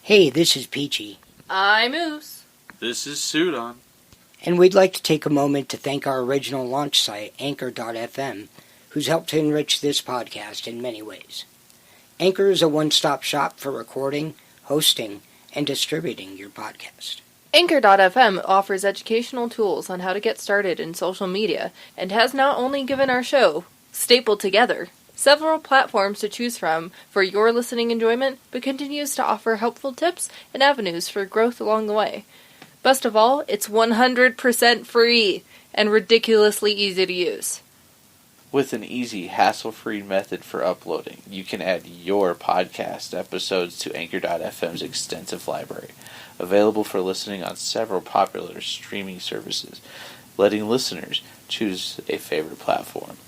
Hey, this is Peachy. I'm Moose. This is Sudan. And we'd like to take a moment to thank our original launch site, Anchor.fm, who's helped to enrich this podcast in many ways. Anchor is a one-stop shop for recording, hosting, and distributing your podcast. Anchor.fm offers educational tools on how to get started in social media and has not only given our show, stapled together, several platforms to choose from for your listening enjoyment, but continues to offer helpful tips and avenues for growth along the way. Best of all, it's 100% free and ridiculously easy to use. With an easy, hassle-free method for uploading, you can add your podcast episodes to Anchor.fm's extensive library, available for listening on several popular streaming services, letting listeners choose a favorite platform.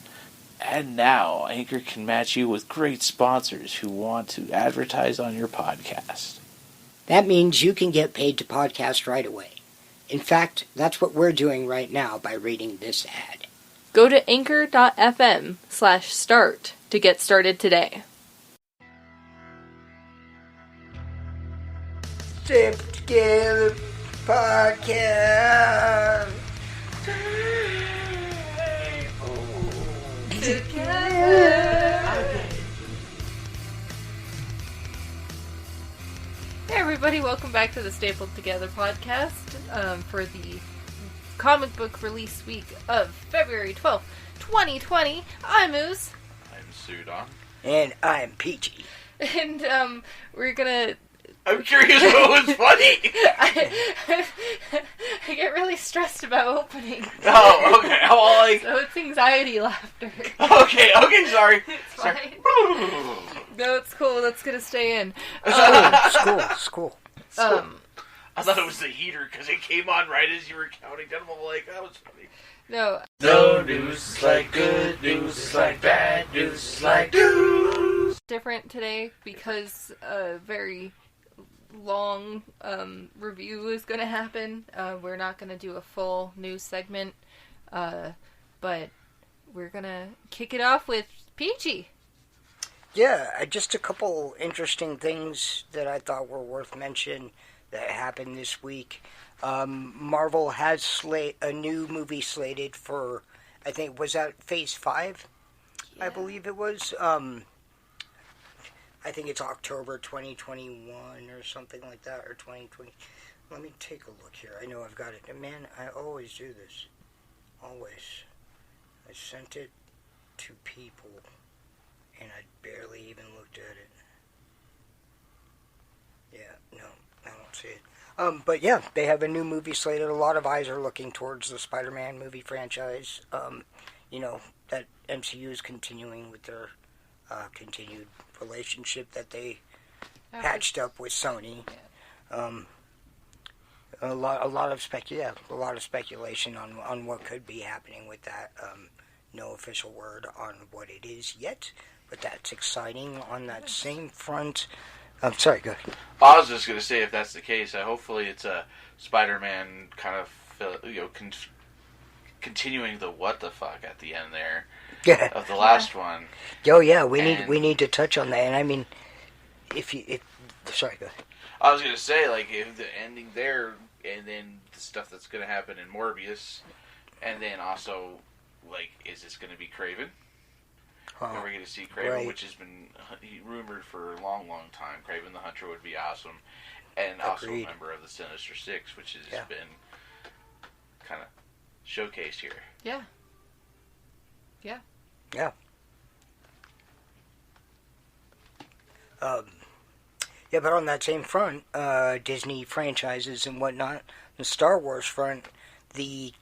And now, Anchor can match you with great sponsors who want to advertise on your podcast. That means you can get paid to podcast right away. In fact, that's what we're doing right now by reading this ad. Go to anchor.fm/start to get started today. Step Together Podcast. Hey everybody, welcome back to the Stapled Together podcast for the comic book release week of February 12th, 2020. I'm Moose. I'm Sudan. And I'm Peachy. And we're gonna... I'm curious what was funny! I get really stressed about opening. Oh, okay. Well, So it's anxiety laughter. Okay, sorry. It's fine. No, it's cool. That's gonna stay in. School. I thought it was the heater because it came on right as you were counting down. I'm like, that was funny. No. No news is like good news is like bad news is like news. Different today because a very long review is going to happen. We're not going to do a full news segment, but we're going to kick it off with Peachy. Yeah, just a couple interesting things that I thought were worth mention that happened this week. Marvel has a new movie slated for, I think, was that Phase 5? Yeah. I believe it was. I think it's October 2021 or something like that, or 2020. Let me take a look here. I know I've got it. And man, I always do this. Always. I sent it to people, and I barely even looked at it. Yeah, no, I don't see it. But yeah, they have a new movie slated. A lot of eyes are looking towards the Spider-Man movie franchise. You know, that MCU is continuing with their continued relationship that they patched up with Sony. Yeah. A lot of speculation on what could be happening with that. No official word on what it is yet, but that's exciting. On that same front, I'm sorry, go ahead. I was just going to say, if that's the case, hopefully it's a Spider-Man kind of, continuing the what the fuck at the end there of the last one. Oh yeah, we need to touch on that. And I mean, sorry, go ahead. I was going to say, like, if the ending there, and then the stuff that's going to happen in Morbius, and then also, like, is this going to be Kraven? Are we going to see Kraven, right, which has been rumored for a long, long time. Kraven the Hunter would be awesome. And also a member of the Sinister Six, which has been kind of showcased here. Yeah. Yeah. Yeah. Yeah, but on that same front, Disney franchises and whatnot, the Star Wars front, the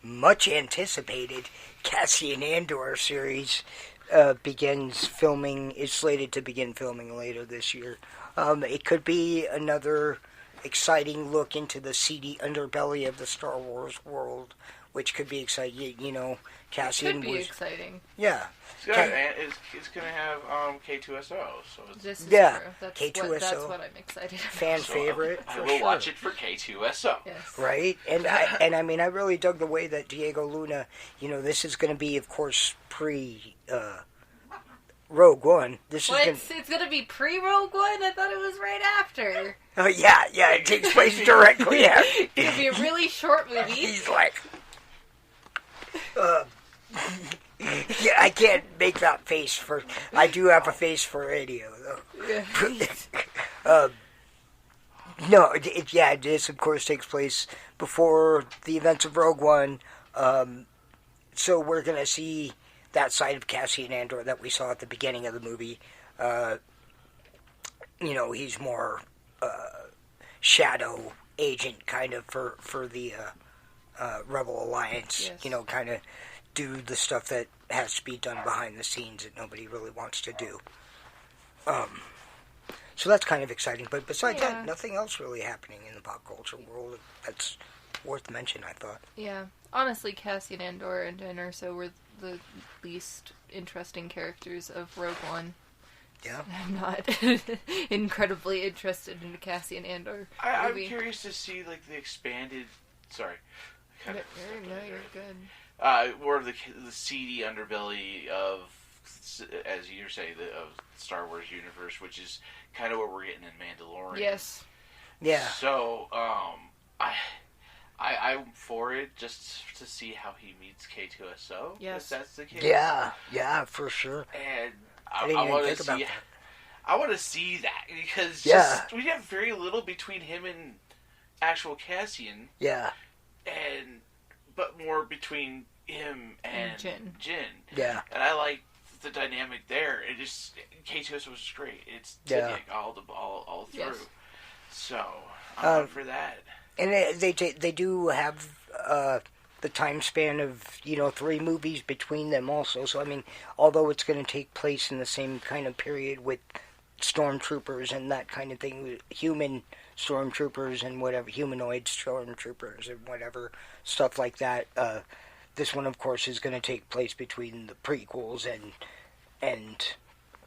much anticipated Cassian Andor series is slated to begin filming later this year. It could be another exciting look into the seedy underbelly of the Star Wars world, which could be exciting. You know, Cassian could be exciting. Yeah. It's going to have K2SO. So this is true. That's K2SO. That's what I'm excited about. Fan favorite. I will watch it for K2SO. Yes. Right? And I mean, I really dug the way that Diego Luna, you know, this is going to be, of course, Rogue One. This What? is It's gonna be pre-Rogue One? I thought it was right after. Oh yeah, it takes place directly after. It's gonna be a really short movie. He's like, yeah, I can't make that face for. I do have a face for radio though. No, this of course takes place before the events of Rogue One. So we're gonna see that side of Cassian Andor that we saw at the beginning of the movie. He's more shadow agent kind of for the Rebel Alliance. Yes. Kind of do the stuff that has to be done behind the scenes that nobody really wants to do. So that's kind of exciting. But besides that, nothing else really happening in the pop culture world that's worth mentioning, I thought. Yeah. Honestly, Cassian Andor and Jyn Erso were the least interesting characters of Rogue One. Yeah. I'm not incredibly interested in the Cassian Andor I'm movie. curious to see, like, the expanded... Sorry. No, you're good. More of the seedy underbelly of, as you say, of Star Wars universe, which is kind of what we're getting in Mandalorian. Yes. Yeah. So, I'm for it just to see how he meets K2SO. Yes. If that's the case. Yeah, for sure. And I I didn't even want think to about see. that. I want to see that because we have very little between him and actual Cassian. Yeah. But more between him and Jyn. Yeah. And I like the dynamic there. It just K2SO was great. It's Tidnick all through. Yes. So I'm up for that. And they do have the time span of 3 movies between them also. So I mean, although it's going to take place in the same kind of period with stormtroopers and that kind of thing, with human stormtroopers and whatever, humanoid stormtroopers and whatever stuff like that. This one, of course, is going to take place between the prequels and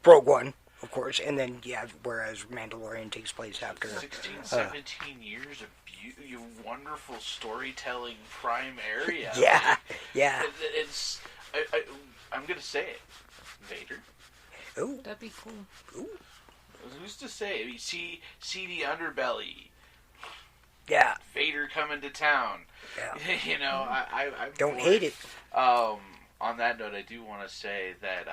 Rogue One, of course, and then whereas Mandalorian takes place after 16, 17 years of wonderful storytelling prime area. Yeah. It's I'm gonna say it, Vader. Ooh, That'd be cool. ooh. Who's to say? I mean, see the underbelly. Yeah. Vader coming to town. Yeah. I Don't hate it. On that note, I do want to say that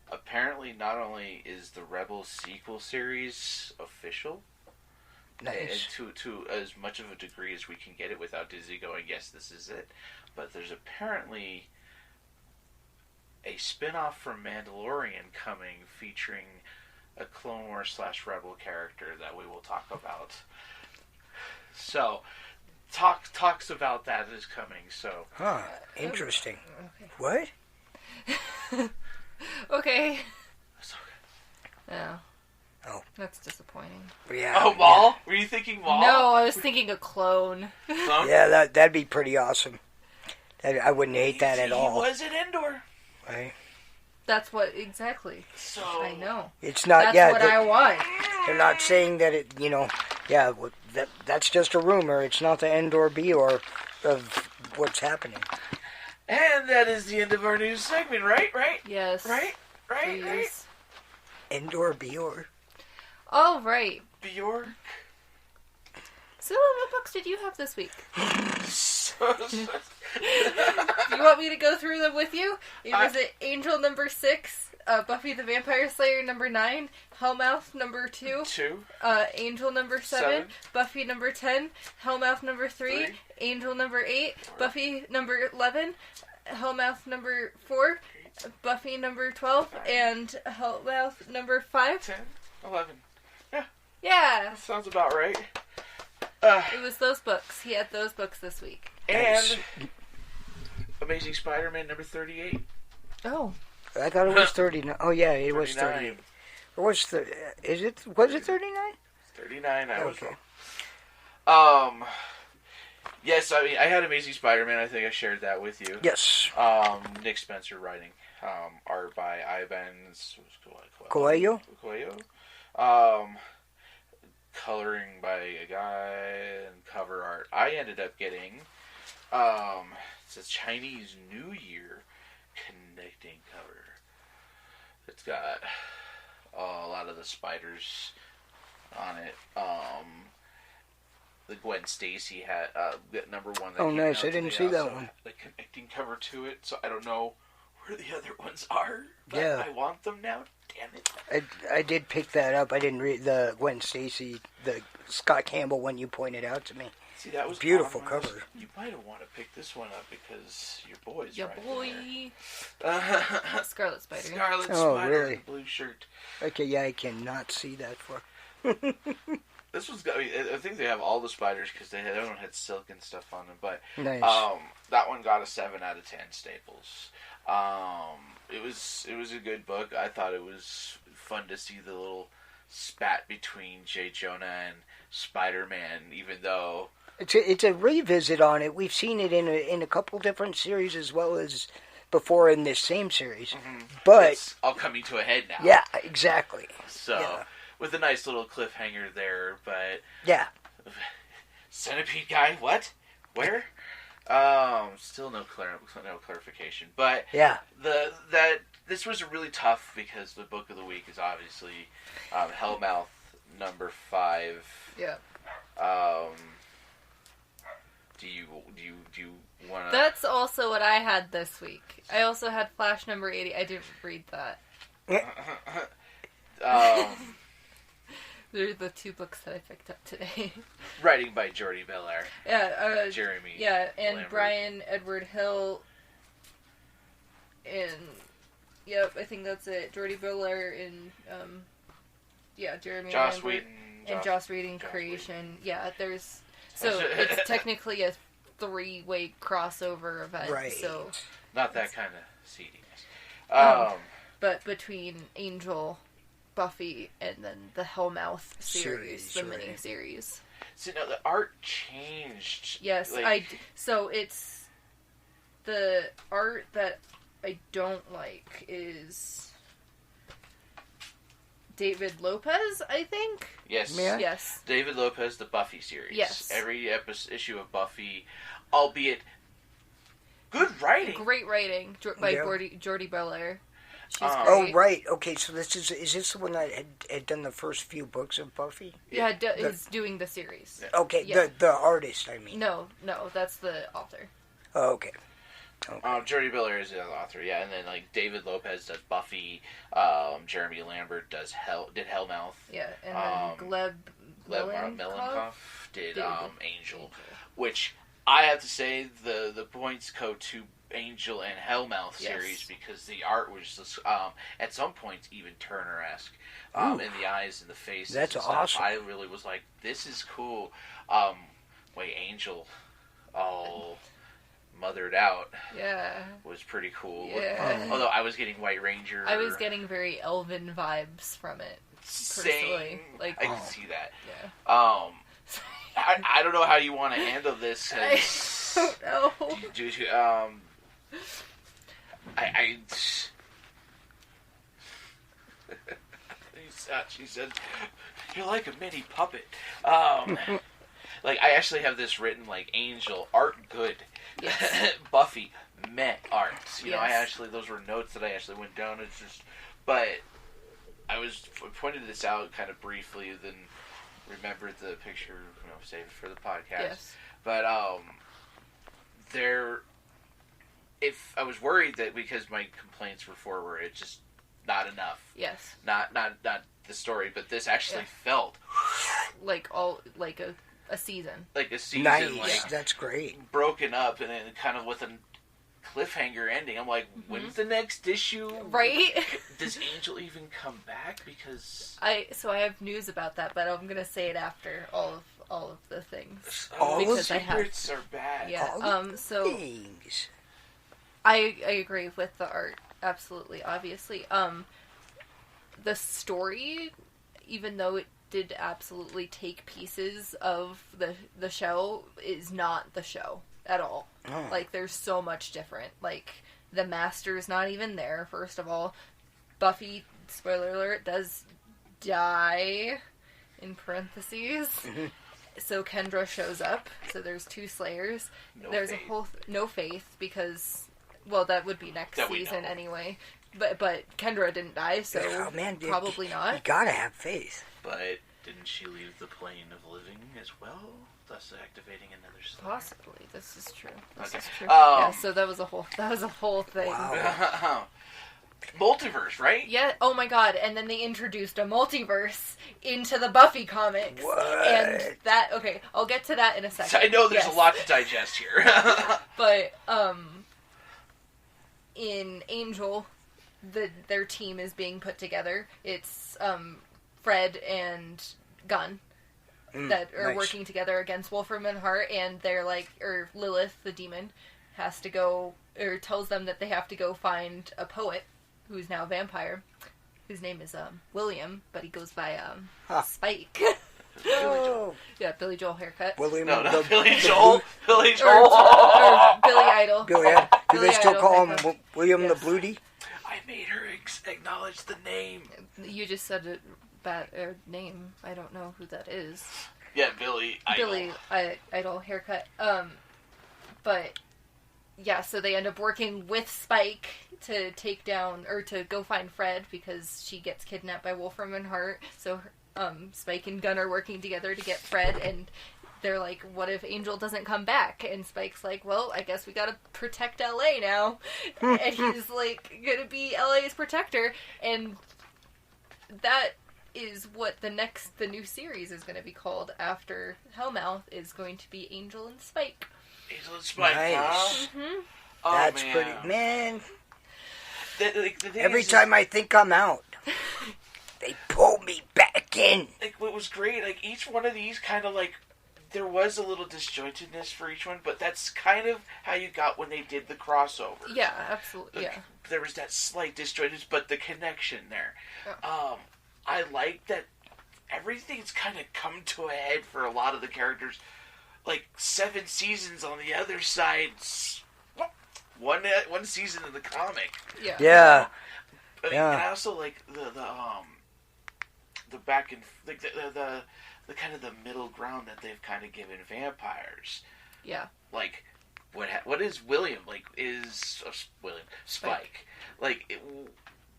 apparently not only is the Rebels sequel series official, Nice. and to as much of a degree as we can get it without Disney going, yes, this is it, but there's apparently a spin-off from Mandalorian coming featuring a Clone Wars / Rebel character that we will talk about. So, talks about that is coming, so... Huh. Interesting. Okay. What? Okay. That's okay. Yeah. Oh. That's disappointing. Yeah. Oh, Maul? Were you thinking Maul? No, I was thinking a clone. Clone? Yeah, that'd be pretty awesome. I wouldn't hate that at all. He was at Endor. Right? That's what, exactly. So... I know. It's not, That's what I want. They're not saying that it, that's just a rumor. It's not the end or be or of what's happening. And that is the end of our news segment, right? Yes. Right? Please. End or be or. All right. Bjork. So, what books did you have this week? You want me to go through them with you? Was it Angel number 6, Buffy the Vampire Slayer number 9, Hellmouth number 2, Angel number 7, Buffy number 10, Hellmouth number 3, Angel number 8, Buffy number 11, Hellmouth number 4, Buffy number 12, and Hellmouth number 5. 10, 11. Yeah. That sounds about right. It was those books. He had those books this week. And Amazing Spider-Man number 38. Oh. I thought it was 39. Oh, yeah, it was 39. 38. Or was it 39? 39, I was Okay. wrong. Yes, I mean, I had Amazing Spider-Man. I think I shared that with you. Yes. Nick Spencer writing. Art by Ivan Coelho? Coloring by a guy, and cover art. I ended up getting, it's a Chinese New Year connecting cover. It's got a lot of the spiders on it. The Gwen Stacy had number one. That nice! I didn't see that one. The connecting cover to it, so I don't know where the other ones are. But yeah, I want them now. Damn it! I did pick that up. I didn't read the Gwen Stacy, the Scott Campbell one you pointed out to me. See, that was beautiful cover. You might have wanted to pick this one up because your boy's your right boy. Scarlet Spider. Scarlet oh, Spider, really? in the blue shirt. Okay, yeah, I cannot see that far. This one's got. I think they have all the spiders because the other one had silk and stuff on them. But nice. That one got a 7 out of 10 Staples. It was a good book. I thought it was fun to see the little spat between J. Jonah and Spider-Man, even though it's a revisit on it. We've seen it in a couple different series as well as before in this same series. Mm-hmm. But it's all coming to a head now. Yeah, exactly. So. Yeah. With a nice little cliffhanger there, but yeah, Centipede guy, what? Where? Still no clarification. But yeah, this was really tough because the book of the week is obviously Hellmouth number 5. Yeah. Do you want to? That's also what I had this week. I also had Flash number 80. I didn't read that. They're the 2 books that I picked up today. Writing by Jordi Belair. Yeah, Jeremy. Yeah, and Lambert. Brian Edward Hill. And yep, I think that's it. Jordi Belair and Jeremy Joss Lambert Whedon. and Joss Whedon creation. Yeah, there's it's technically a 3-way crossover event. Right. So not that kind of seediness. But between Angel, Buffy, and then the Hellmouth series, the mini-series. So now the art changed. Yes, so it's the art that I don't like is David Lopez, I think. Yes. Yeah. Yes. David Lopez, the Buffy series. Yes. Every issue of Buffy, albeit good writing. Great writing by Jordi Belair. She's great. Oh, right. Okay, so is this the one that had done the first few books of Buffy? Yeah, he's doing the series. Okay, yeah. the artist, I mean. No, that's the author. Oh, okay. Jordi Belair is the author, yeah, and then David Lopez does Buffy. Jeremy Lambert did Hellmouth. Yeah, and then Gleb Melenkov did Angel, which I have to say the points go to Angel and Hellmouth series because the art was just, at some points even Turner-esque in the eyes and the face. That's awesome. I really was like, this is cool. Angel all mothered out was pretty cool. Yeah. Although I was getting White Ranger. I was getting very elven vibes from it. Same. I can see that. Yeah. I don't know how you want to handle this. I don't know. She said, "You're like a mini puppet." I actually have this written Angel art good, yes. Buffy meh art. You know, yes. those were notes that I actually went down. It's just, but I pointed this out kind of briefly, then remembered the picture. Save it for the podcast. Yes. But if I was worried that because my complaints were it's just not enough. Yes. Not the story, but this actually felt like a season. Like a season. Nice. That's great. Broken up and then kind of with a cliffhanger ending. I'm like, when's the next issue? Right? Does Angel even come back? Because I have news about that, but I'm gonna say it after all of the things. All because the secrets are bad. Yeah. So things. I agree with the art, absolutely, obviously. The story, even though it did absolutely take pieces of the show, is not the show at all. Oh. There's so much different. The Master's not even there, first of all. Buffy, spoiler alert, does die, in parentheses. Mm-hmm. So Kendra shows up. So there's 2 Slayers. No there's faith. no faith because, well, that would be next That we season know. anyway. but Kendra didn't die, so Oh, man, probably not. You gotta have faith. But didn't she leave the plane of living as well, thus activating another star? Possibly. This is true. This Okay. is true. Yeah, so that was a whole thing. Wow. Multiverse, right? Yeah. Oh my God! And then they introduced a multiverse into the Buffy comics. What? And that. Okay, I'll get to that in a second. So I know there's Yes. a lot to digest here. But in Angel, their team is being put together. It's Fred and Gunn that are nice. working together against Wolfram and Hart, and they're or Lilith, the demon, has to go, or tells them that they have to go find a poet who's now a vampire, whose name is William, but he goes by Spike. Oh. Yeah, Billy Joel haircut. William, No, not the- Billy the Joel. Billy Or Joel. Billy Idol. Blue- Billy, do Billy they still Idol call him haircut. William Yes. the Bluedy? I made her acknowledge the name. You just said a bad name. I don't know who that is. Yeah, Billy Idol. Billy Idol haircut. But yeah, so they end up working with Spike to take down, or to go find Fred, because she gets kidnapped by Wolfram and Hart. So Spike and Gunn are working together to get Fred, and they're like, what if Angel doesn't come back? And Spike's like, well, I guess we gotta protect LA now. And he's like, gonna be LA's protector. And that is what the new series is gonna be called after Hellmouth, is going to be Angel and Spike. Angel and Spike, Nice. huh? Mm-hmm. Oh, That's man. pretty... Man, The thing every is, time I think I'm out, they pull me back in. like, what was great, like, each one of these kind of, like, there was a little disjointedness for each one, but that's kind of how you got when they did the crossover. Yeah, absolutely. Like, Yeah. there was that slight disjointedness, but the connection there. Yeah. I like that everything's kind of come to a head for a lot of the characters. Like, 7 seasons on the other side, one season in the comic. Yeah. Yeah. I mean, Yeah. and I also like the back and like the kind of the middle ground that they've kind of given vampires. Yeah. Like, what is William? Like, is William Spike? Like,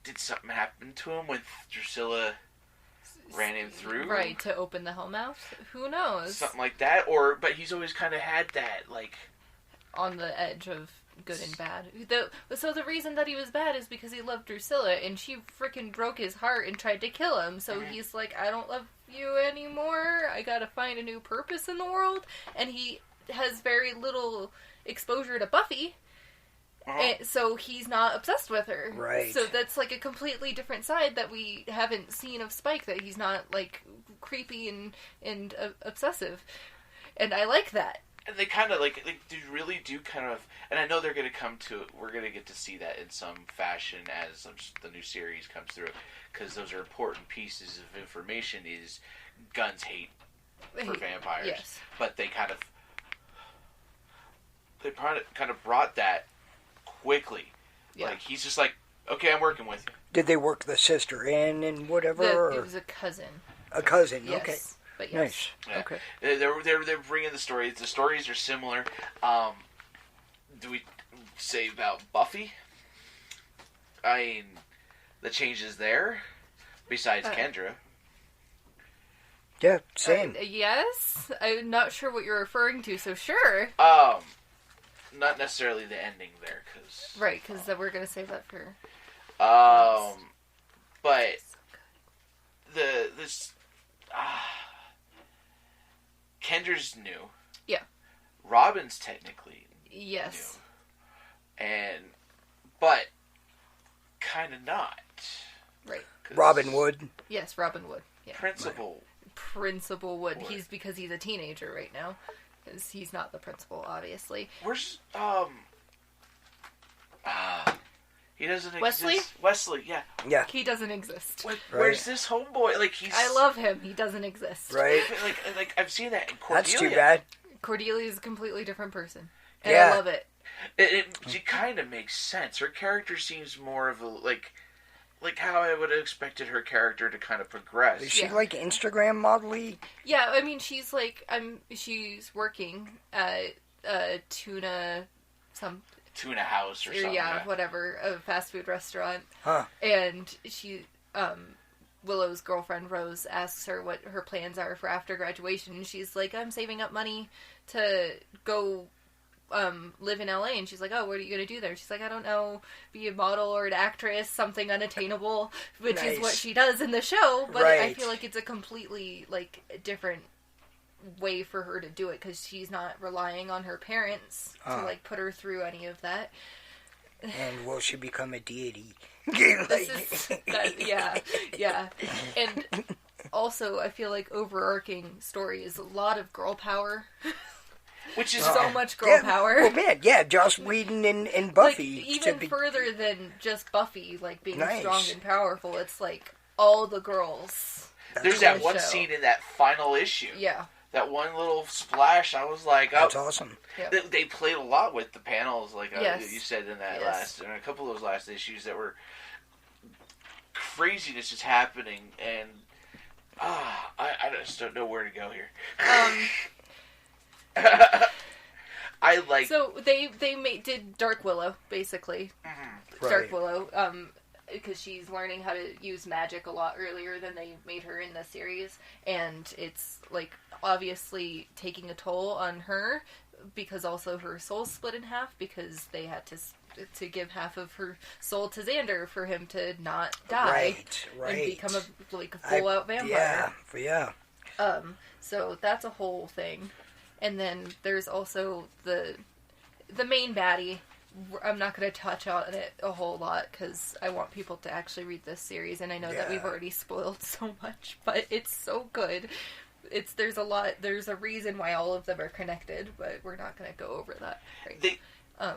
did something happen to him when Drusilla ran him through? Right, to open the Hellmouth? Who knows? Something like that, but he's always kind of had that, like, On the edge of good and bad. So the reason that he was bad is because he loved Drusilla, and she freaking broke his heart and tried to kill him. So he's like, I don't love you anymore. I gotta find a new purpose in the world. And he has very little exposure to Buffy. And so he's not obsessed with her. Right. So that's like a completely different side that we haven't seen of Spike, that he's not like creepy and obsessive. And I like that. and they kind of like they really do kind of, and I know they're going to come to, we're going to get to see that in some fashion as the new series comes through, because those are important pieces of information. Is Gunn's hate for vampires, Yes. but they kind of brought that quickly. Yeah. Like, he's just like, okay, I'm working with you. Did they work the sister in and whatever? It was a cousin. A cousin, Yes. okay. But Nice. Yeah. Okay. They're bringing the stories. The stories are similar. Do we say about Buffy? I mean, the changes there, besides Kendra. Yeah, same. Yes. I'm not sure what you're referring to, so sure. Not necessarily the ending there, because Right, because we're going to save that for... but Kendra's new. Yeah. Robin's technically Yes. new. But kind of not. Right. 'Cause Robin Wood. Yes, Robin Wood. Yeah. Principal. Principal Wood. Wood. Because he's a teenager right now. Because he's not the principal, obviously. Where's he doesn't Wesley? exist. Wesley, yeah. Yeah, He doesn't exist. Where's this homeboy? Like, he's I love him. He doesn't exist. right. like I've seen that in Cordelia. That's too bad. Cordelia is a completely different person. And Yeah. I love it. It kind of makes sense. Her character seems more of a like how I would have expected her character to kind of progress. Is she Yeah. like Instagram model-y? Yeah, I mean, she's like, she's working at tuna, tuna house or something. Yeah, whatever, a fast food restaurant. Huh. And she, Willow's girlfriend Rose asks her what her plans are for after graduation. And she's like, I'm saving up money to go live in LA. And she's like, oh, what are you going to do there? She's like, I don't know, be a model or an actress, something unattainable, which is what she does in the show. But I feel like it's a completely, like, different way for her to do it, because she's not relying on her parents to, like, put her through any of that. And will she become a deity? Yeah. And also, I feel like overarching story is a lot of girl power. Which is so much girl power. Oh man, yeah, Joss Whedon and Buffy. Like, even further than just Buffy, like, being strong and powerful, it's like all the girls. There's that one scene in that final issue. Yeah. That one little splash, I was like, oh. That's awesome. Yep. They played a lot with the panels, like you said in that in a couple of those last issues that were craziness is happening, and I just don't know where to go here. I like. So they did Dark Willow, basically. Mm-hmm. Dark Willow, because she's learning how to use magic a lot earlier than they made her in the series, and it's like obviously taking a toll on her, because also her soul's split in half, because they had to give half of her soul to Xander for him to not die and become a full out vampire. Yeah. So that's a whole thing. And then there's also the main baddie. I'm not going to touch on it a whole lot because I want people to actually read this series, and I know that we've already spoiled so much, but it's so good. There's a reason why all of them are connected, but we're not going to go over that right now.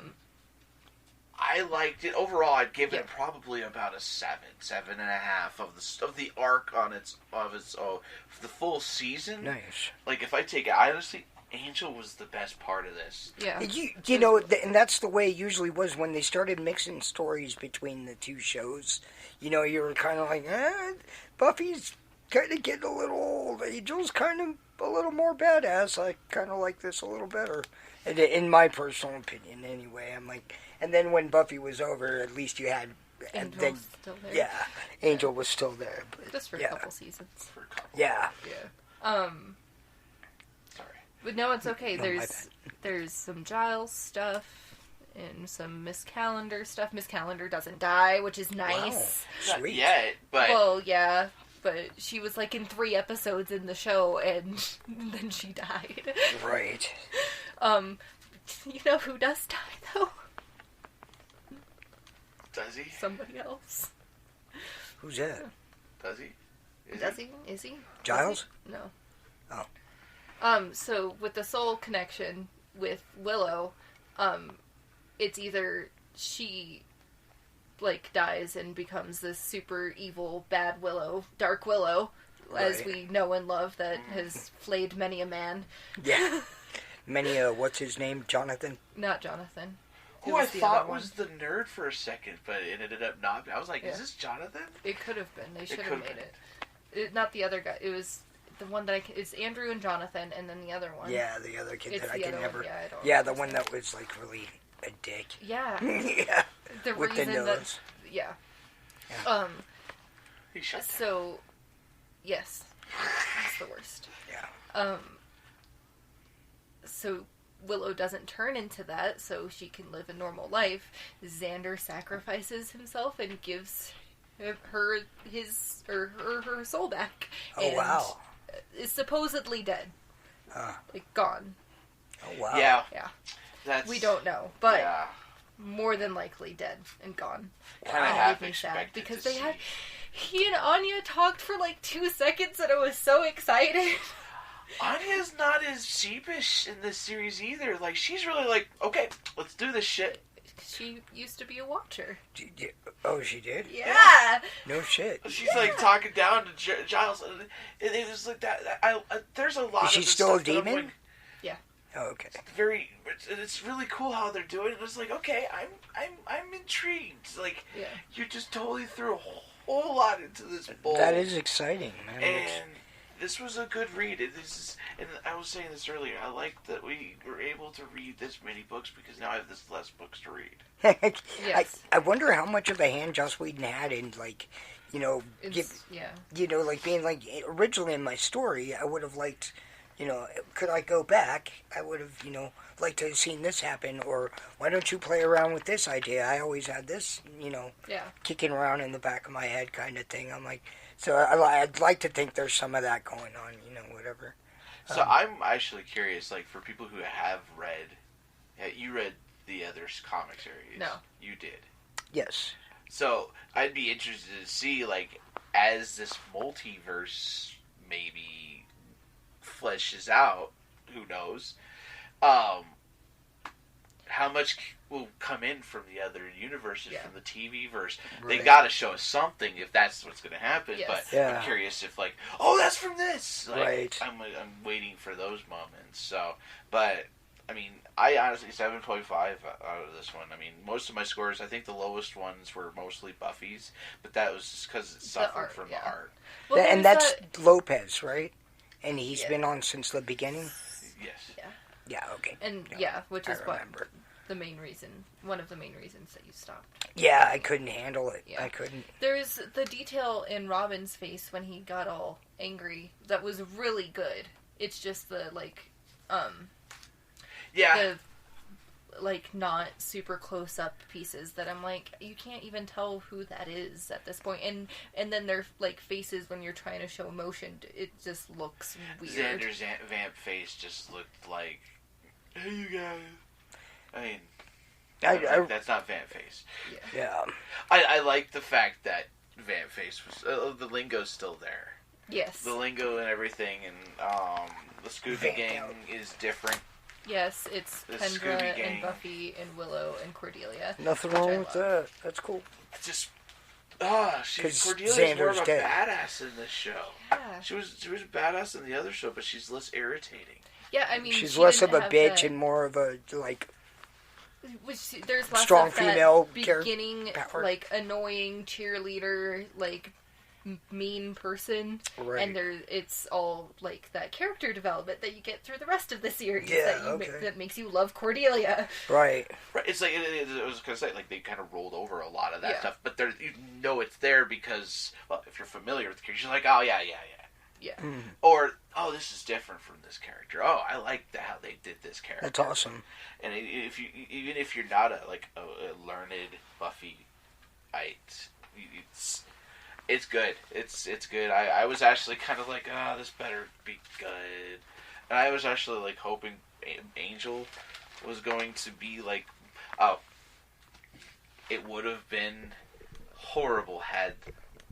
I liked it overall. I'd give it probably about a 7.5 of the arc on its the full season. Nice. Like if I take it, I honestly. Angel was the best part of this. Yeah. You know, and that's the way it usually was when they started mixing stories between the two shows. You know, you were kind of like, Buffy's kind of getting a little old. Angel's kind of a little more badass. I kind of like this a little better. In my personal opinion, anyway. I'm like, and then when Buffy was over, at least you had... Angel's still there. Yeah, Angel was still there. But, just for a couple seasons. Yeah. But no, it's okay. There's some Giles stuff and some Miss Calendar stuff. Miss Calendar doesn't die, which is nice. Wow. Sweet. Not yet, but... Well, yeah, but she was like in 3 episodes in the show, and then she died. Right. You know who does die, though? Does he? Somebody else. Who's that? Does he? Is he? Giles? No. Oh. So with the soul connection with Willow, it's either she, like, dies and becomes this super evil, bad Willow, Dark Willow, as we know and love, that has flayed many a man. Yeah. Many a, what's his name? Jonathan? Not Jonathan. Who I thought was the nerd for a second, but it ended up not. I was like, is this Jonathan? It could have been. They should have made it. Not the other guy. It was... The one that it's Andrew and Jonathan, and then the other one. Yeah, the other kid that I can never... One. Yeah, yeah, the one that was, like, really a dick. Yeah. Yeah. The with reason the nose. Yeah. He shut down. So, yes. That's the worst. Yeah. So, Willow doesn't turn into that, so she can live a normal life. Xander sacrifices himself and gives her her soul back. Oh, and wow. Is supposedly dead. Like, gone. Oh, wow. Yeah. We don't know, but more than likely dead and gone. Kind of half expected because to they had... see. He and Anya talked for like 2 seconds and I was so excited. Anya's not as sheepish in this series either. Like, she's really like, okay, let's do this shit. She used to be a watcher. Oh, she did? Yeah. No shit. She's like talking down to Giles, and it was like that. There's a lot. Is she of still a stuff that I'm demon? like, Yeah. Oh, okay. It's really cool how they're doing it. It's like, okay, I'm intrigued. Like, you just totally threw a whole lot into this bowl. That is exciting, man. And This was a good read. And I was saying this earlier. I like that we were able to read this many books because now I have this less books to read. Yes. I wonder how much of a hand Joss Whedon had in, like, like being like, originally in my story, I would have liked, could I go back? I would have, liked to have seen this happen, or why don't you play around with this idea? I always had this, kicking around in the back of my head kind of thing. I'm like, so I'd like to think there's some of that going on, whatever. So I'm actually curious, like, for people who have read, you read the other comic series. No. You did. Yes. So I'd be interested to see, like, as this multiverse maybe fleshes out, who knows, how much will come in from the other universes, from the TV verse. Right. They gotta show us something if that's what's gonna happen, but I'm curious if, like, oh, that's from this! Like, right. I'm waiting for those moments, so, but, I mean, I honestly, 7.5 out of this one. I mean, most of my scores, I think the lowest ones were mostly Buffy's, but that was just because it suffered from the art. Well, and that's Lopez, right? And he's been on since the beginning? Yes. Yeah. Yeah, okay. And, which is one of the main reasons that you stopped. Yeah, I couldn't handle it. Yeah. I couldn't. There's the detail in Robin's face when he got all angry that was really good. It's just the, like, the, like, not super close-up pieces that I'm like, you can't even tell who that is at this point. And then their, like, faces when you're trying to show emotion, it just looks weird. Xander's vamp face just looked like, hey, you guys. I mean, that's not vamp face. Yeah. I like the fact that vamp face was, the lingo's still there. Yes. The lingo and everything, and the Scooby Gang is different. Yes, it's Kendra and Buffy and Willow and Cordelia. Nothing wrong with that. That's cool. Just, Cordelia's more of a badass in this show. Yeah. She was a badass in the other show, but she's less irritating. Yeah, I mean, she's less of a bitch and more of a, like, there's less strong of female beginning, like, annoying cheerleader, like, mean person, right. And it's all, like, that character development that you get through the rest of the series that makes you love Cordelia. Right. It's like, I was going to say, like, they kind of rolled over a lot of that stuff, but it's there because, well, if you're familiar with the character, you're like, oh, yeah. Yeah. Mm. Or, oh, this is different from this character. Oh, I like how they did this character. That's awesome. And even if you're not a learned Buffyite, it's good. It's good. I was actually kind of like, this better be good. And I was actually, like, hoping Angel was going to be like, it would have been horrible had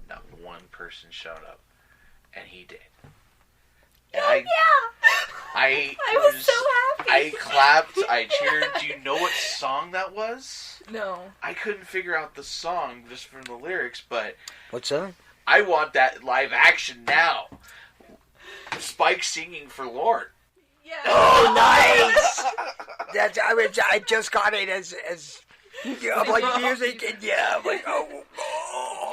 not one person shown up. And he did. And I was so happy. I clapped. I cheered. Do you know what song that was? No. I couldn't figure out the song just from the lyrics, but... What's that? I want that live action now. Spike singing for Lord. Yeah. Oh, nice! I just got it as I'm like music, and I'm like, oh.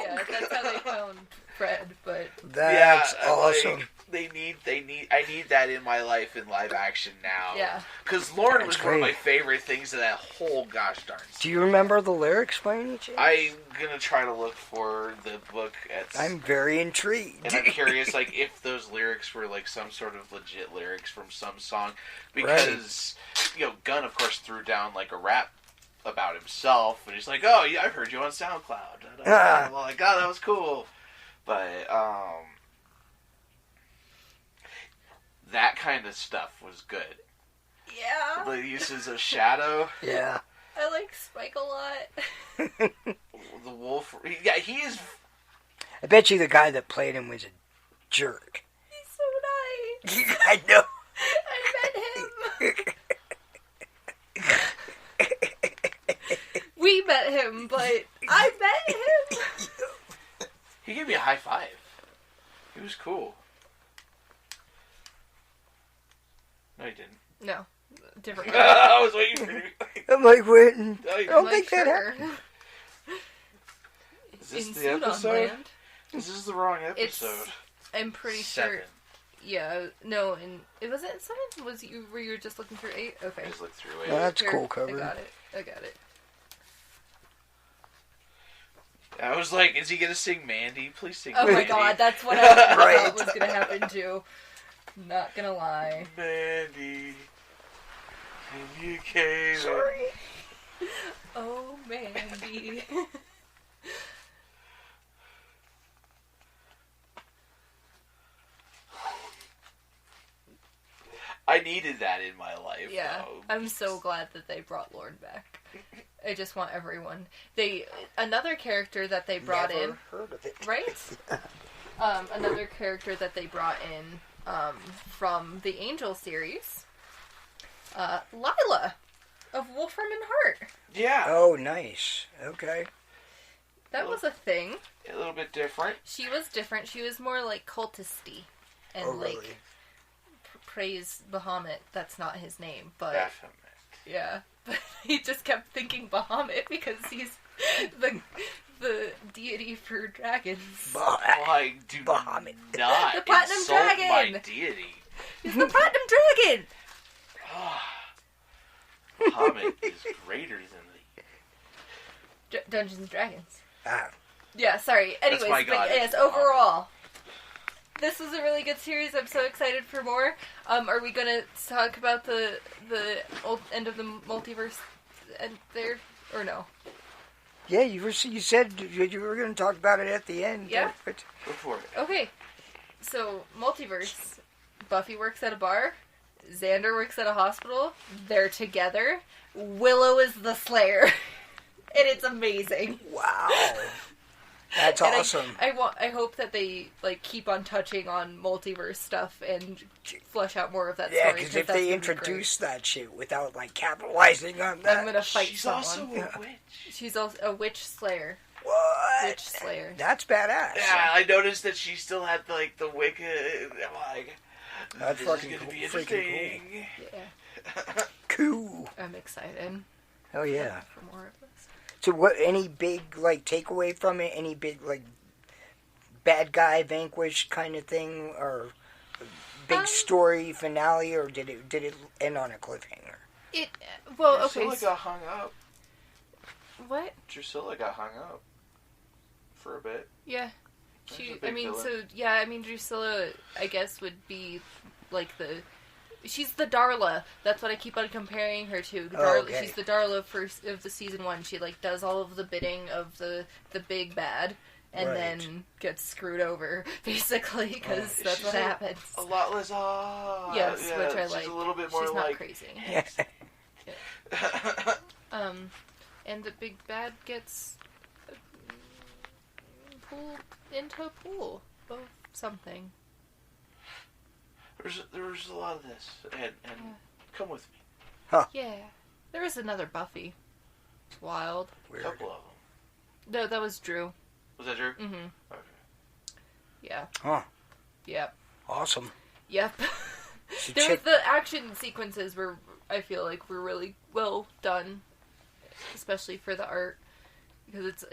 Yeah, that's how they found Fred, but that's awesome. Like, I need that in my life in live action now. Yeah. Because Lauren was one of my favorite things of that whole gosh darn series. Do you remember the lyrics by any chance? I'm gonna try to look for the book I'm very intrigued. And I'm curious, like, if those lyrics were, like, some sort of legit lyrics from some song. Because, Gunn, of course, threw down, like, a rap about himself. And he's like, oh, yeah, I heard you on SoundCloud. I'm like, oh, that was cool. But, that kind of stuff was good. Yeah. The uses of shadow. Yeah. I like Spike a lot. The wolf. Yeah, he is. I bet you the guy that played him was a jerk. He's so nice. I know. I met him. We met him, but I met him. He gave me a high five. He was cool. No, he didn't. No. Different. I was waiting for you. I'm like, waiting. I don't think that happened. Is this the episode? This is the wrong episode. I'm pretty sure. Yeah, no, and it wasn't 7. Was you were you just looking through 8? Okay. I just looked through it. Well, that's Here, cool cover. I got it. I was like, is he gonna sing Mandy? Please sing Oh Mandy. my god, that's what I Right. thought was gonna happen too. Not gonna lie. Mandy. And you came. Sorry. Oh, Mandy. I needed that in my life. Yeah, though. I'm so glad that they brought Lord back. I just want everyone. Another character that they brought Never in, heard of it. right? Another character that they brought in from the Angel series, Lila of Wolfram and Hart. Yeah. Oh, nice. Okay. That was a thing. A little bit different. She was different. She was more like cultisty and Oh, really? like praise Bahamut. That's not his name, but Baphomet. yeah. But he just kept thinking Bahamut because he's the deity for dragons. Why do Bahamut. not The Platinum insult Dragon. my deity? He's the Platinum Dragon. Bahamut is greater than the... Dungeons and Dragons. Ah, Yeah, sorry. Anyways, my but god, yes, it's overall, this was a really good series. I'm so excited for more. Are we gonna talk about the old end of the multiverse and there or no? yeah, you said you were going to talk about it at the end. Yeah. But Go for it. Okay, so multiverse. Buffy works at a bar. Xander works at a hospital. They're together. Willow is the Slayer, and it's amazing. wow, that's And awesome. I hope that they like keep on touching on multiverse stuff and flesh out more of that Yeah, story. because if that's they gonna be introduce that shit without like capitalizing on great. that, I'm gonna fight She's someone. also a witch. She's also a witch slayer. what? Witch slayer. That's badass. Yeah, I noticed that she still had like the Wicca. I'm like, That's this fucking is gonna cool. be Freaking interesting. Yeah, Cool. I'm excited. Oh yeah. For more of this. So what? Any big like takeaway from it? Any big like bad guy vanquished kind of thing, or big story finale, or did it end on a cliffhanger? It well okay. Drusilla got hung up. What? Drusilla got hung up for a bit. Yeah. She's She. a big I mean, villain. so yeah. I mean, Drusilla. I guess would be like the. She's the Darla. That's what I keep on comparing her to. Darla, okay. She's the Darla of the season 1. She like does all of the bidding of the big bad, and Right. then gets screwed over basically because Oh, that's what she's happens. A lot less. Yes, yeah, which I she's like. a little bit more She's not like. crazy. Yeah. And the big bad gets pulled into a pool of something. There was a lot of this, and come with me. Yeah. There was another Buffy. It's wild. A Weird. couple of them. No, that was Drew. Was that Drew? Mm-hmm. Okay. Yeah. Huh. Yep. Awesome. Yep. So There was check- the action sequences were, I feel like, were really well done, especially for the art, because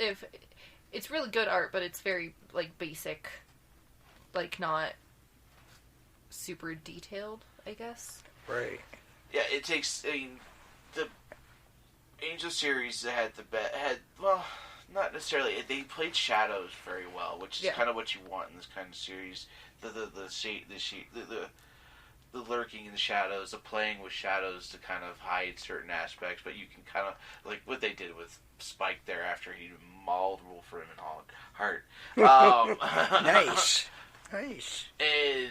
it's really good art, but it's very like basic, like not super detailed, I guess. Right. Yeah, it takes. I mean, the Angel series had well, not necessarily. They played shadows very well, which is Yeah. kind of what you want in this kind of series. The lurking in the shadows, the playing with shadows to kind of hide certain aspects, but you can kind of like what they did with Spike there after he mauled Wolfram and Hart. Nice. Nice. And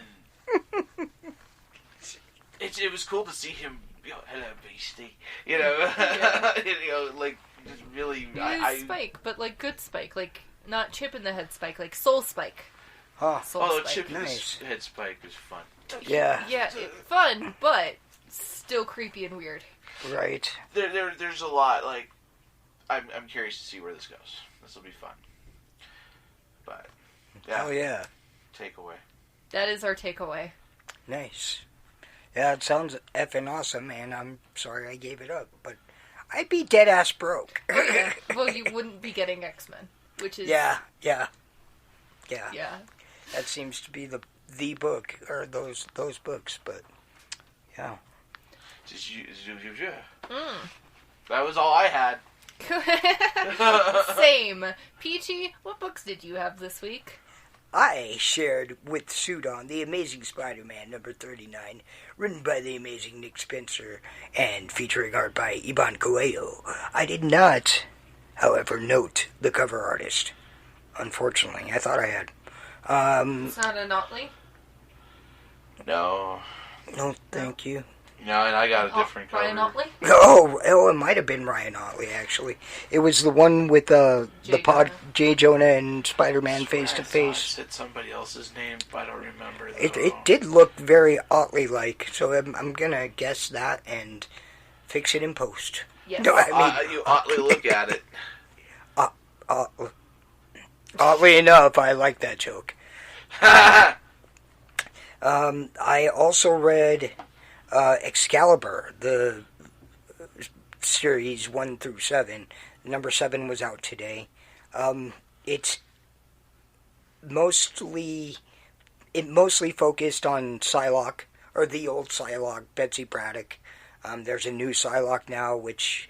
it was cool to see him. Hello, beastie. Yeah. Like just really. He was Spike, but like good Spike, like not chip in the head Spike, like Soul Spike. Huh. Soul Although Spike. Chip in Nice. the head Spike was fun. Yeah. Yeah, fun, but still creepy and weird. Right. There's a lot. Like I'm curious to see where this goes. This will be fun. But yeah, Oh yeah. takeaway. That is our takeaway. Nice. Yeah, it sounds effing awesome, man. I'm sorry I gave it up, but I'd be dead ass broke. Well, you wouldn't be getting X-Men, which is Yeah. yeah. That seems to be the the book, or those books, but yeah. That was all I had. Same. Peachy, what books did you have this week? I shared with Sudan The Amazing Spider-Man number 39, written by the amazing Nick Spencer and featuring art by Iban Coelho. I did not, however, note the cover artist. Unfortunately, I thought I had. It's not an Otley? No. No, thank you. No, and I got a different cover. Ryan Otley? Oh, it might have been Ryan Otley, actually. It was the one with J. Jonah and Spider-Man face to face. I said somebody else's name, but I don't remember. It did look very Otley-like, so I'm gonna guess that and fix it in post. Yes. No, I mean, you Otley look at it. Oddly enough, I like that joke. I also read Excalibur, the series 1 through 7. Number 7 was out today. It mostly focused on Psylocke, or the old Psylocke, Betsy Braddock. There's a new Psylocke now, which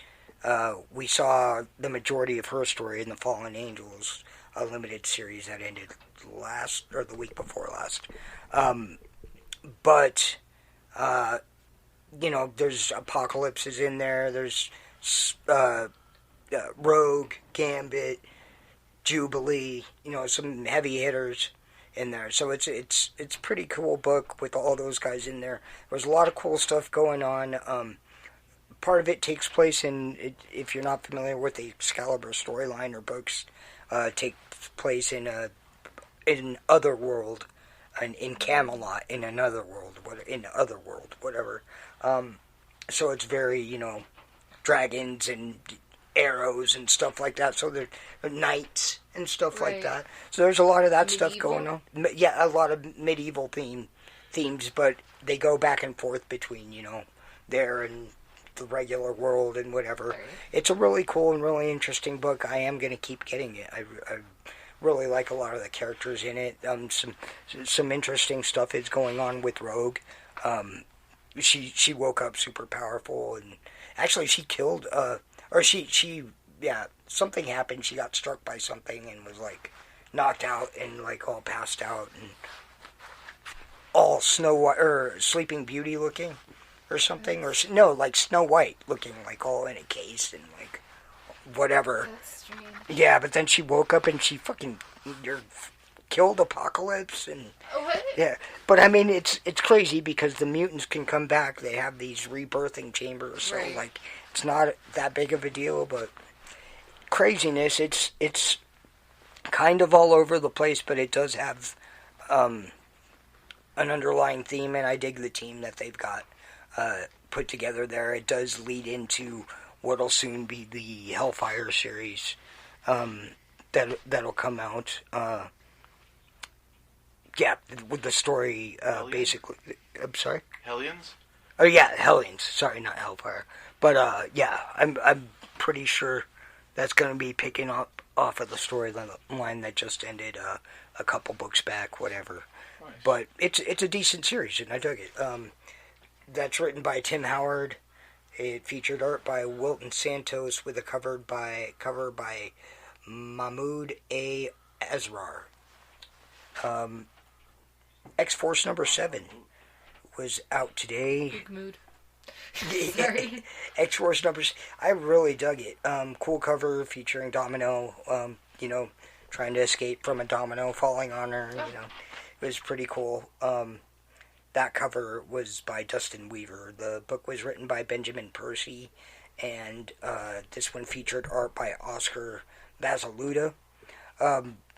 we saw the majority of her story in the Fallen Angels, a limited series that ended the week before last. But there's Apocalypse is in there. There's Rogue, Gambit, Jubilee. Some heavy hitters in there. So it's a pretty cool book with all those guys in there. There's a lot of cool stuff going on. Part of it takes place if you're not familiar with the Excalibur storyline or books, take place in other world. In Camelot, in another world, whatever. So it's very, dragons and arrows and stuff like that. So there are knights and stuff like that. So there's a lot of that stuff going on. Yeah, a lot of medieval themes, but they go back and forth between, there and the regular world and whatever. Right. It's a really cool and really interesting book. I am going to keep getting it. I really like a lot of the characters in it. Some interesting stuff is going on with Rogue. She woke up super powerful, and actually she killed, something happened. She got struck by something and was knocked out and all passed out and all Snow White or Sleeping Beauty looking or something, or no, Snow White looking, all in a case and whatever. That's strange. Yeah, but then she woke up and she fucking killed Apocalypse and what? Yeah, but I mean it's crazy because the mutants can come back. They have these rebirthing chambers, so right. It's not that big of a deal. But craziness, it's kind of all over the place, but it does have an underlying theme, and I dig the team that they've got put together there. It does lead into what'll soon be the Hellfire series that'll come out. With the story basically. I'm sorry? Hellions? Oh yeah, Hellions. Sorry, not Hellfire. But I'm pretty sure that's going to be picking up off of the storyline that just ended a couple books back, whatever. Nice. But it's a decent series, and I dug it. That's written by Tim Howard. It featured art by Wilton Santos with a cover by Mahmoud A. Asrar. X-Force number 7 was out today. Big mood. Sorry. X-Force numbers. I really dug it. Cool cover featuring Domino, trying to escape from a domino falling on her. Oh. It was pretty cool. That cover was by Dustin Weaver. The book was written by Benjamin Percy, and this one featured art by Oscar Basaluda.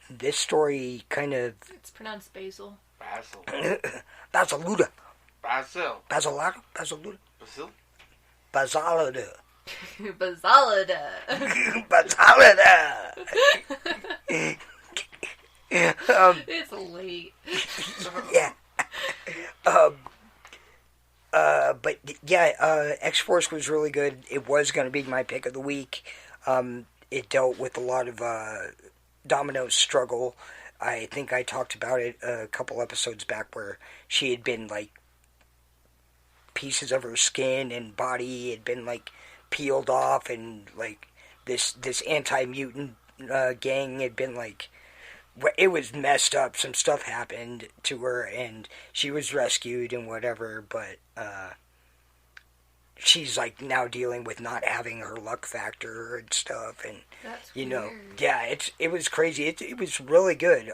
This story kind of... It's pronounced Basil. Basaluda. Basil. Basaluda. Basil? Basaluda. Basaluda. Basaluda. It's late. Yeah. But yeah, X-Force was really good. It was going to be my pick of the week. It dealt with a lot of Domino's struggle. I think I talked about it a couple episodes back where she had been, like, pieces of her skin and body had been, like, peeled off, and, like, this anti-mutant gang had been, like, it was messed up. Some stuff happened to her, and she was rescued and whatever, but she's, like, now dealing with not having her luck factor and stuff, and That's you know, weird. yeah, it was crazy. It was really good.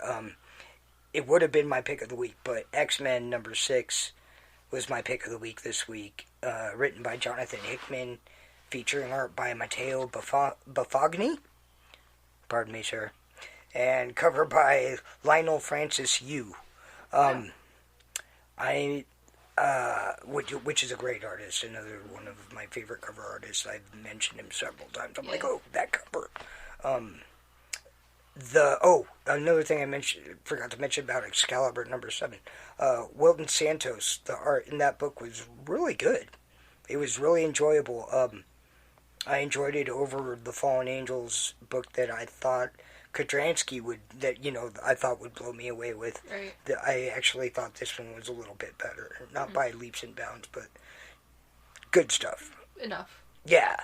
It would have been my pick of the week, but X-Men #6 was my pick of the week this week. Written by Jonathan Hickman, featuring art by Matteo Buffagni. Pardon me, sir. And cover by Lionel Francis Yu. Which is a great artist, another one of my favorite cover artists. I've mentioned him several times. I'm like, oh, that cover. Another thing I forgot to mention about Excalibur #7. Wilton Santos, the art in that book was really good. It was really enjoyable. I enjoyed it over the Fallen Angels book that I thought Kodransky would blow me away with. Right. I actually thought this one was a little bit better. Not by leaps and bounds, but good stuff. Enough. Yeah.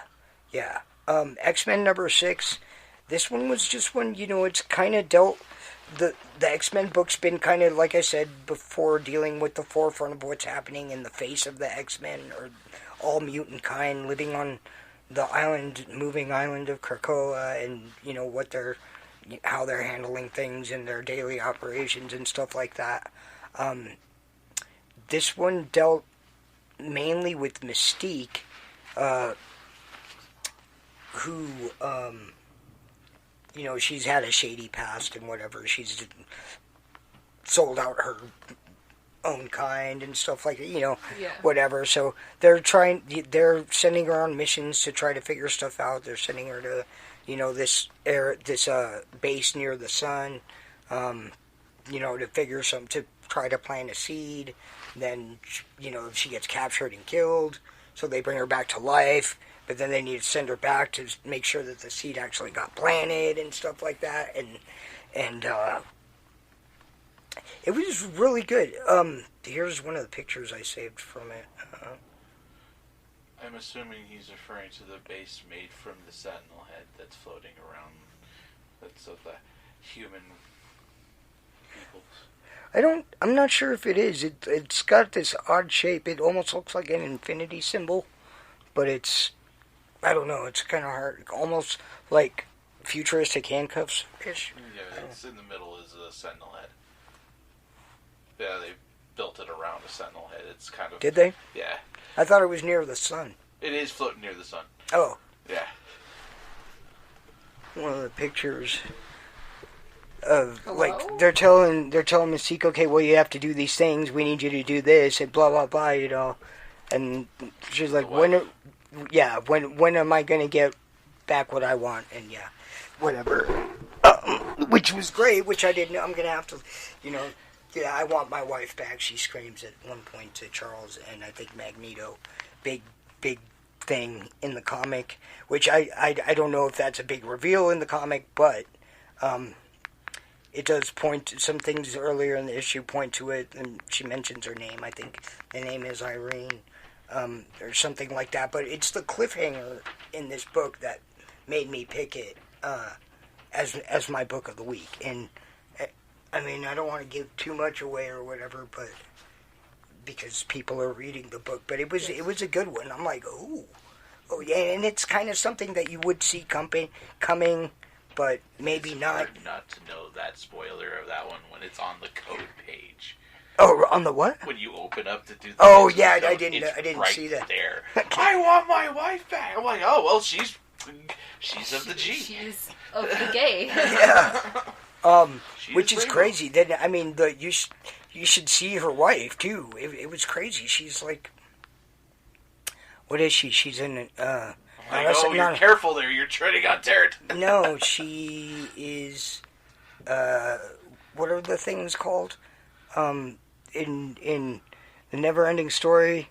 X-Men #6. This one was just one, it's kind of dealt... The X-Men book's been kind of, like I said before, dealing with the forefront of what's happening in the face of the X-Men, or all mutant kind, living on the moving island of Krakoa, and, how they're handling things in their daily operations and stuff like that. This one dealt mainly with Mystique, who, she's had a shady past and whatever. She's sold out her own kind and stuff like that, whatever. So they're sending her on missions to try to figure stuff out. They're sending her to, this base near the sun, to figure to try to plant a seed. Then, she gets captured and killed. So they bring her back to life. But then they need to send her back to make sure that the seed actually got planted and stuff like that. And it was really good. Here's one of the pictures I saved from it. I'm assuming he's referring to the base made from the Sentinel head that's floating around. That's of the human peoples. I'm not sure if it is. It's got this odd shape. It almost looks like an infinity symbol. But I don't know, it's kind of hard. Almost like futuristic handcuffs-ish. Yeah, it's in the middle is a Sentinel head. Yeah, they built it around a Sentinel head. It's kind of... Did they? Yeah. I thought it was near the sun. It is floating near the sun. Oh. Yeah. One of the pictures of, Hello? like, they're telling Mystique, okay, well, you have to do these things, we need you to do this, and blah, blah, blah, And she's like, when am I going to get back what I want? And yeah, whatever. Which was great, which I didn't know. I'm going to have to, I want my wife back. She screams at one point to Charles and I think Magneto. Big thing in the comic, which I don't know if that's a big reveal in the comic, but it does point to some things earlier in the issue, point to it, and she mentions her name. I think the name is Irene. Or something like that, but it's the cliffhanger in this book that made me pick it as my book of the week. And I mean, I don't want to give too much away or whatever, but because people are reading the book, but it was a good one. I'm like, oh yeah, and it's kind of something that you would see coming, but maybe not. It's hard not to know that spoiler of that one when it's on the code page. Oh, on the what? When you open up to do the yeah, code, I didn't right see that. There. I want my wife back. I'm like, oh, well, she's of the G. She's of the gay. Yeah. Which is rainbow. crazy. Then, I mean, you should see her wife, too. It was crazy. She's like... What is she? She's in... you're careful there. You're treading on territory. No, she is... what are the things called? In the Never-Ending Story...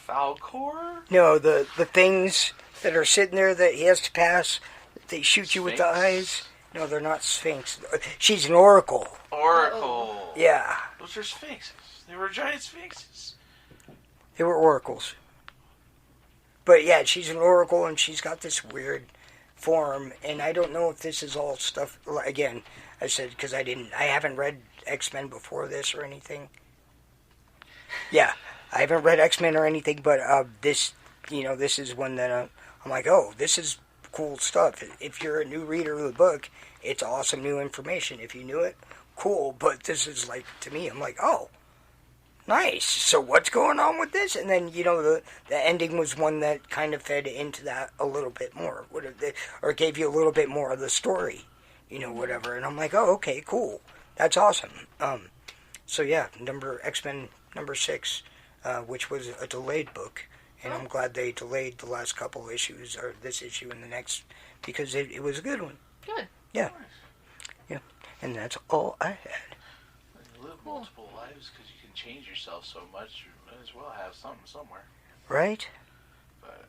Falcor? No, the things that are sitting there that he has to pass, they shoot you with the eyes. No, they're not Sphinx. She's an oracle. Oracle. Yeah. Those are sphinxes. They were giant sphinxes. They were oracles. But yeah, she's an oracle, and she's got this weird form, and I don't know if this is all stuff. Again, I said because I haven't read X-Men before this or anything. Yeah, I haven't read X-Men or anything, but this is one that I'm like, oh, this is cool stuff. If you're a new reader of the book, it's awesome new information. If you knew it, cool. But this is like, to me, I'm like, oh, nice. So what's going on with this? And then, the ending was one that kind of fed into that a little bit more. Or gave you a little bit more of the story, whatever. And I'm like, oh, okay, cool. That's awesome. So yeah, X-Men number 6, which was a delayed book. And I'm glad they delayed the last couple issues, or this issue and the next, because it was a good one. Good. Yeah. Yeah. And that's all I had. You live multiple lives because you can change yourself so much, you might as well have something somewhere. Right? But,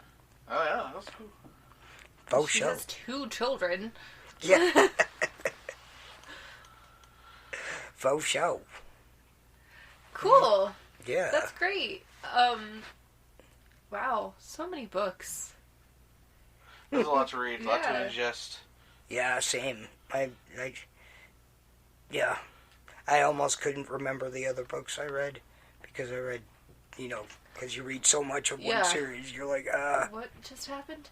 oh yeah, that's cool. Faux She show. has 2 children. Yeah. Faux show. Cool. Yeah. That's great. Wow, so many books. There's a lot to read, a lot to ingest. Yeah, same. Yeah. I almost couldn't remember the other books I read, because I read, because you read so much of one series, you're like, What just happened?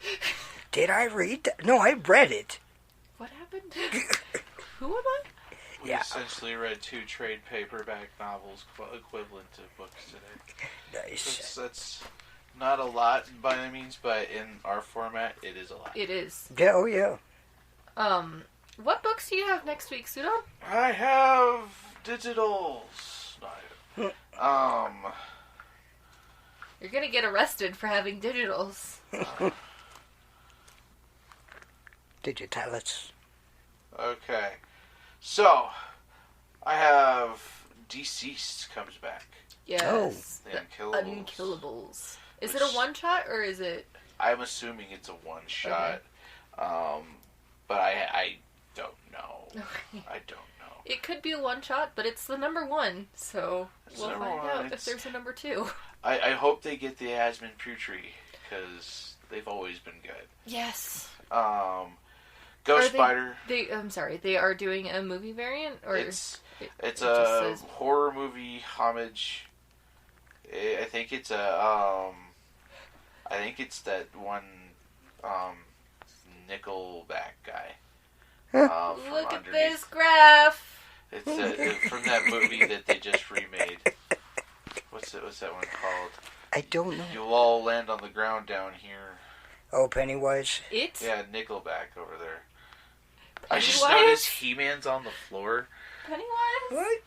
Did I read that? No, I read it. What happened? Who am I? We essentially read 2 trade paperback novels equivalent to books today. Nice. That's not a lot by any means, but in our format, it is a lot. It is. Yeah, oh yeah. What books do you have next week, Sudo? I have digitals. You're gonna get arrested for having digitals. Digitalis. Okay. So, I have Deceased comes back. Yes. The The Unkillables. Is it a one-shot, or is it... I'm assuming it's a one-shot. Okay. But I don't know. I don't know. It could be a one-shot, but it's the number 1, so we'll find out if there's a number 2. I hope they get the Asmund Putri, because they've always been good. Yes. Ghost Spider. I'm sorry, they are doing a movie variant? Or it's a horror movie homage. I think it's that one Nickelback guy. Look at this graph! It's from that movie that they just remade. What's that one called? I don't know. You'll all land on the ground down here. Oh, Pennywise? It? Yeah, Nickelback over there. Pennywise? I just noticed He-Man's on the floor. Pennywise? What?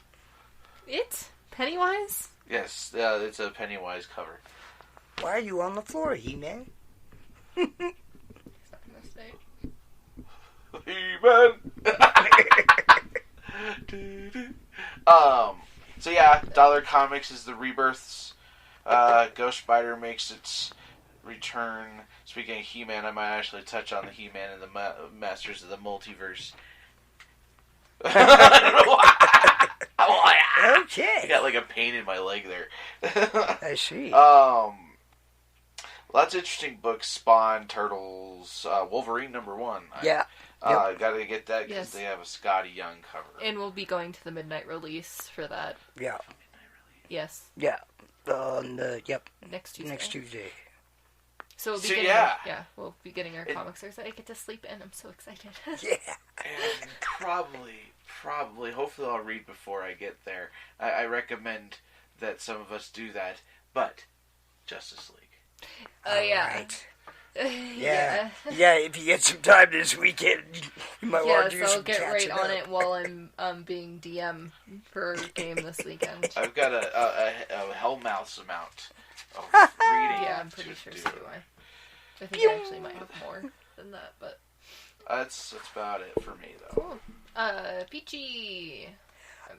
It? Pennywise? Yes, it's a Pennywise cover. Why are you on the floor, He-Man? He-Man! So yeah, Dollar Comics is the Rebirths. Ghost Spider makes its return. Speaking of He-Man, I might actually touch on the He-Man and the Masters of the Multiverse. I don't know why. Okay. I got like a pain in my leg there. I see. Lots of interesting books. Spawn, Turtles, Wolverine #1. Yeah. Gotta get that because they have a Scotty Young cover. And we'll be going to the midnight release for that. Yeah. Yes. Yeah. Next Tuesday. Next Tuesday. So we'll be we'll be getting our comics. I get to sleep in. I'm so excited. Yeah. And probably, hopefully I'll read before I get there. I recommend that some of us do that, but Justice League. Yeah. Right. Yeah. Yeah, if you get some time this weekend, you might want to do some I'll get right on up. it while I'm being DM for a game this weekend. I've got a Hellmouth's amount of reading. Yeah, I'm pretty sure so do I. I think I actually might have more than that, but... That's about it for me, though. Cool. Peachy.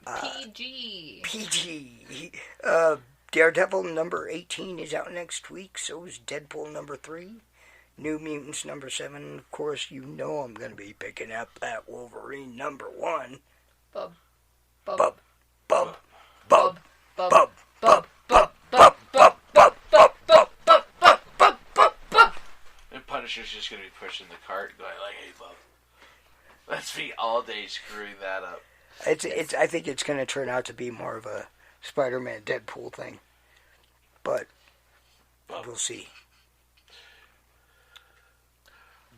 PG. PG. Daredevil number 18 is out next week. So is Deadpool number 3. New Mutants number 7. Of course, you know I'm going to be picking up that Wolverine number 1. Bub. Bub. Bub. Bub. Bub. Bub. Bub. Bub. Bub. Bub. Bub. Bub. Bub. Bub. Bub. And Punisher's just going to be pushing the cart going like, hey, Bub. Let's be all day screwing that up. I think it's going to turn out to be more of a Spider-Man Deadpool thing. But we'll see.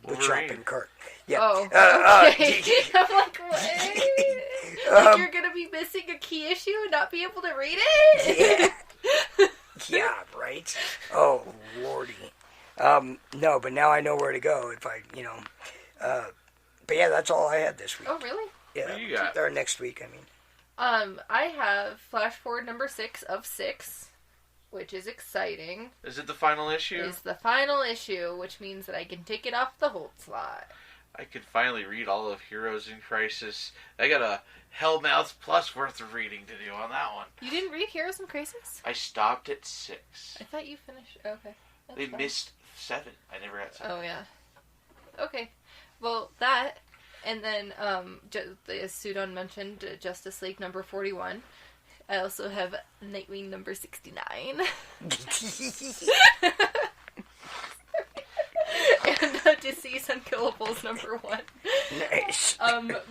The shopping cart. Yeah. Oh. Okay. I'm like, what? Like you're going to be missing a key issue and not be able to read it? Yeah. Yeah, right? Oh, lordy. No, but now I know where to go if I, but yeah, that's all I had this week. Oh, really? Yeah. What do you got? Or next week, I mean. I have Flash Forward number 6 of 6, which is exciting. Is it the final issue? It's the final issue, which means that I can take it off the hold slot. I could finally read all of Heroes in Crisis. I got a Hellmouth Plus worth of reading to do on that one. You didn't read Heroes in Crisis? I stopped at 6. I thought you finished. Okay. They fine. missed 7. I never got 7. Oh, yeah. Okay. Well, that, and then, as Sudon mentioned, Justice League number 41. I also have Nightwing number 69. And Deceased Unkillables number 1. Nice.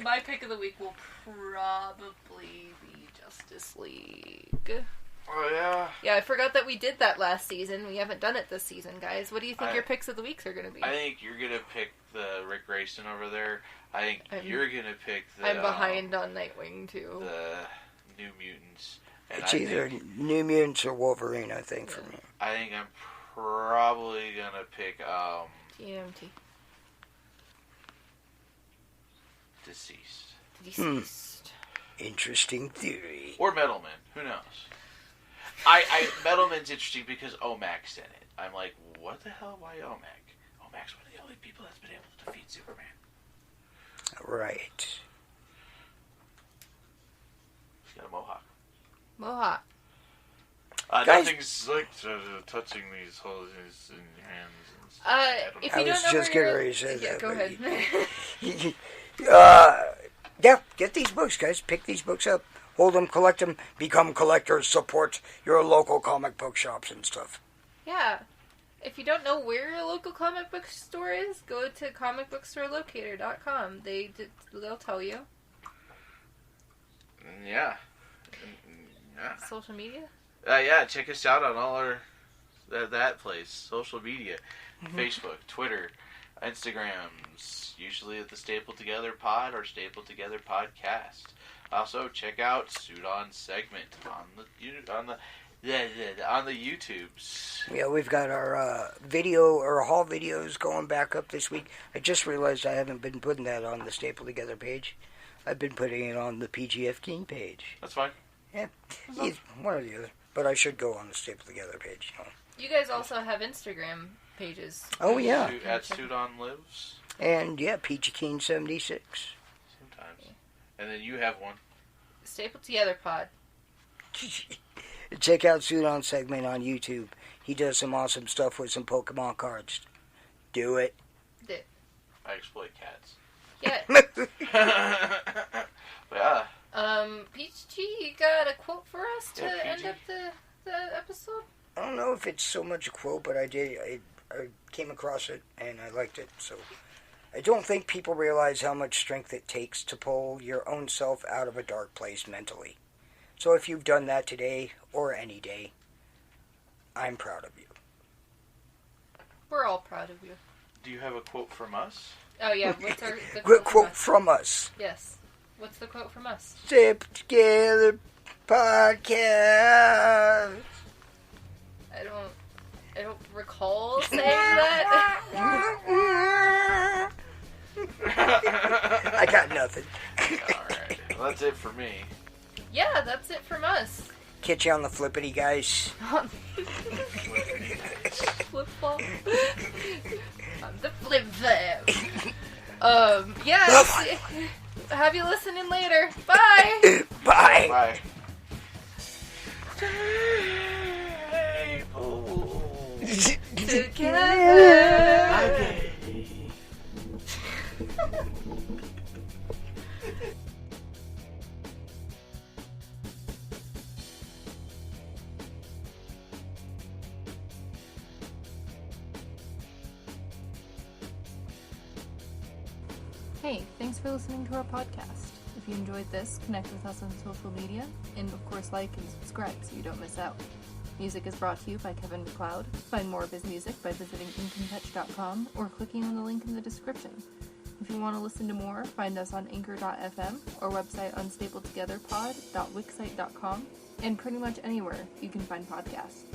My pick of the week will probably be Justice League. Oh, yeah? Yeah, I forgot that we did that last season. We haven't done it this season, guys. What do you think your picks of the weeks are going to be? I think you're going to pick the Rick Grayson over there. I think you're going to pick the... I'm behind on Nightwing, too. The New Mutants. And It's either New Mutants or Wolverine, I think, for me. I think I'm probably going to pick... TMT. Deceased. Interesting theory. Or Metalman. Who knows? Metalman's interesting because Omac's in it. I'm like, what the hell? Why Omac? Omac's one of the only people that's been able to defeat Superman. Right. He's got a mohawk. Mohawk. Guys, Nothing's like touching these holes in your hands. If you don't know just where getting ready to say yeah, that. go ahead. Yeah, get these books, guys. Pick these books up. Hold them, collect them, become collectors, support your local comic book shops and stuff. Yeah. If you don't know where your local comic book store is, go to comicbookstorelocator.com. They'll tell you. Yeah. Social media? Yeah, check us out on all our that place. Social media. Mm-hmm. Facebook, Twitter, Instagrams, usually at the Stapled Together Pod or Stapled Together Podcast. Also, check out Sudon's segment on the YouTubes. Yeah, we've got our video or haul videos going back up this week. I just realized I haven't been putting that on the Stapled Together page. I've been putting it on the PGF King page. That's fine. Yeah, one or the other. But I should go on the Stapled Together page. You guys also have Instagram pages. Oh, yeah. At Sudon Lives. And, yeah, PG King 76. Sometimes. And then you have one. Stapled Together Pod. Check out Sudon's segment on YouTube. He does some awesome stuff with some Pokemon cards. Do it. I exploit cats. Yeah. Yeah. Peach G, you got a quote for us to end up the episode? I don't know if it's so much a quote, but I came across it and I liked it. So I don't think people realize how much strength it takes to pull your own self out of a dark place mentally. So if you've done that today or any day, I'm proud of you. We're all proud of you. Do you have a quote from us? Oh yeah, what's the quote from us? Yes. What's the quote from us? Stapled Together Podcast. I don't recall saying that. I got nothing. Alright. Well, that's it for me. Yeah, that's it from us. Catch you on the flippity, guys. Flip flop. On the flip flop. Yeah. Have you listening later. Bye. Bye. Bye. Together. Hey, thanks for listening to our podcast. If you enjoyed this, connect with us on social media, and of course like and subscribe so you don't miss out. Music is brought to you by Kevin MacLeod. Find more of his music by visiting incompetch.com or clicking on the link in the description. If you want to listen to more, find us on anchor.fm or website on stapledtogetherpod.wixsite.com and pretty much anywhere you can find podcasts.